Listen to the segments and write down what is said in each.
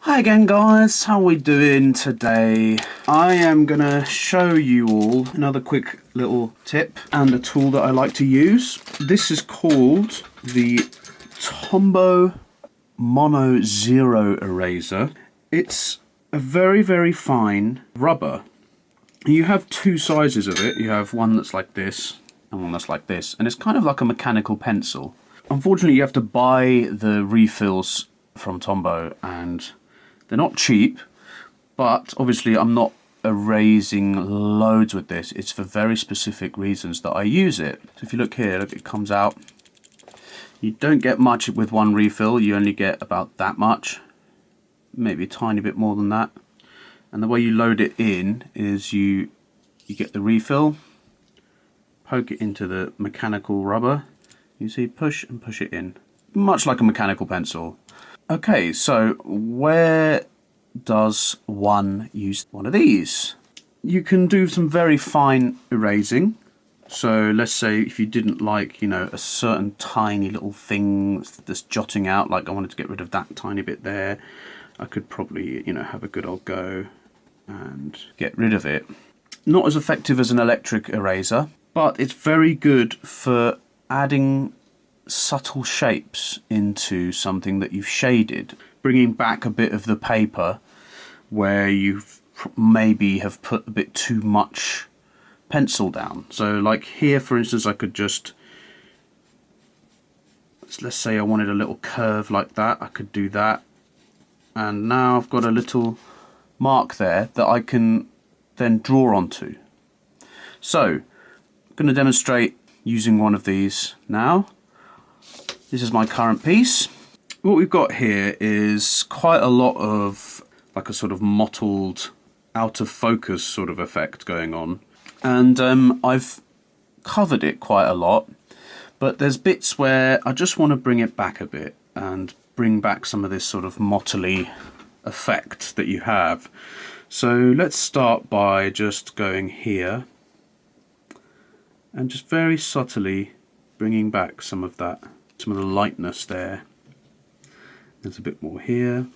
Hi again guys, how are we doing today? I am gonna show you all another quick little tip and a tool that I like to use. This is called the Tombow Mono Zero Eraser. It's a very fine rubber. You have two sizes of it. You have one that's like this and one that's like this, and it's kind of like a mechanical pencil. Unfortunately, you have to buy the refills from Tombow, and they're not cheap, but obviously I'm not erasing loads with this. It's for very specific reasons that I use it. So if you look here, look, it comes out. You don't get much with one refill, you only get about that much, maybe a tiny bit more than that. And the way you load it in is you get the refill, poke it into the mechanical rubber, you see, push and push it in, much like a mechanical pencil. Okay, so where does one use one of these? You can do some very fine erasing. So let's say if you didn't like, you know, a certain tiny little thing that's jotting out, like I wanted to get rid of that tiny bit there, I could probably, you know, have a good old go and get rid of it. Not as effective as an electric eraser, but it's very good for adding subtle shapes into something that you've shaded, bringing back a bit of the paper where you've maybe have put a bit too much pencil down. So like here, for instance, I could just, let's say I wanted a little curve like that, I could do that, and now I've got a little mark there that I can then draw onto. So I'm going to demonstrate using one of these now. This is my current piece. What we've got here is quite a lot of like a sort of mottled, out of focus sort of effect going on. And I've covered it quite a lot, but there's bits where I just want to bring it back a bit and bring back some of this sort of mottly effect that you have. So let's start by just going here and just very subtly bringing back some of that, some of the lightness there. There's a bit more here,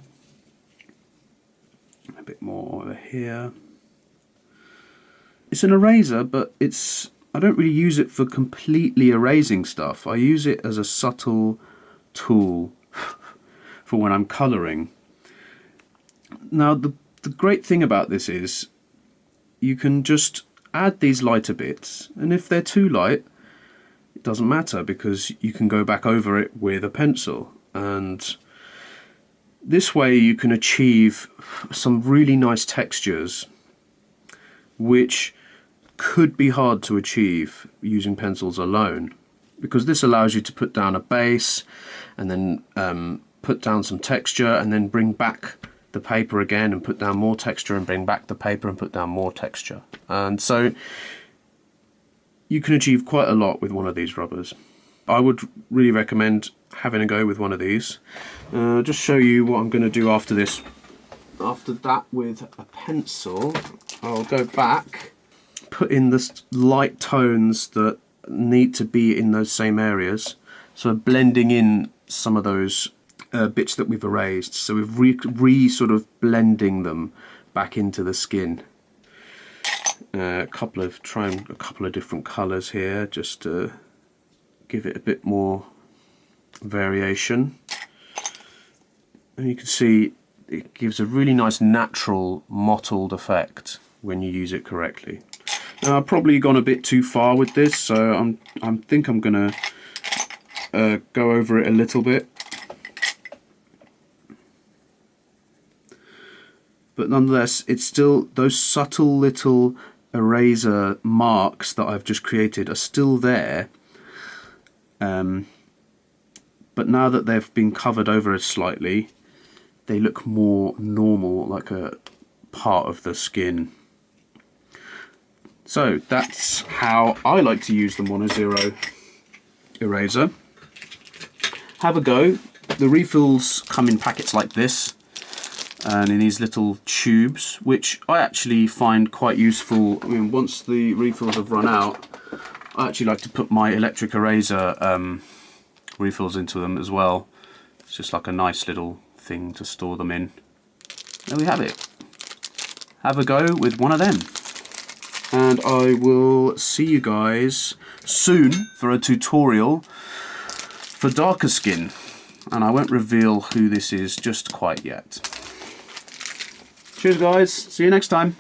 a bit more over here. It's an eraser, but I don't really use it for completely erasing stuff. I use it as a subtle tool for when I'm colouring. Now the great thing about this is you can just add these lighter bits, and if they're too light, it doesn't matter because you can go back over it with a pencil, and this way you can achieve some really nice textures which could be hard to achieve using pencils alone, because this allows you to put down a base and then put down some texture and then bring back the paper again and put down more texture and bring back the paper and put down more texture. And so you can achieve quite a lot with one of these rubbers. I would really recommend having a go with one of these. Just show you what I'm going to do after this. After that, with a pencil, I'll go back, put in the light tones that need to be in those same areas. So blending in some of those bits that we've erased. So we've sort of blending them back into the skin. Trying a couple of different colours here, just to give it a bit more variation. And you can see it gives a really nice natural mottled effect when you use it correctly. Now I've probably gone a bit too far with this, so I think I'm gonna go over it a little bit. But nonetheless, it's still, those subtle little eraser marks that I've just created are still there. But now that they've been covered over it slightly, they look more normal, like a part of the skin. So that's how I like to use the Mono Zero eraser. Have a go. The refills come in packets like this and in these little tubes, which I actually find quite useful. I mean, once the refills have run out, I actually like to put my electric eraser refills into them as well. It's just like a nice little thing to store them in. there we have it. Have a go with one of them. And I will see you guys soon for a tutorial for darker skin. And I won't reveal who this is just quite yet. Cheers guys, see you next time.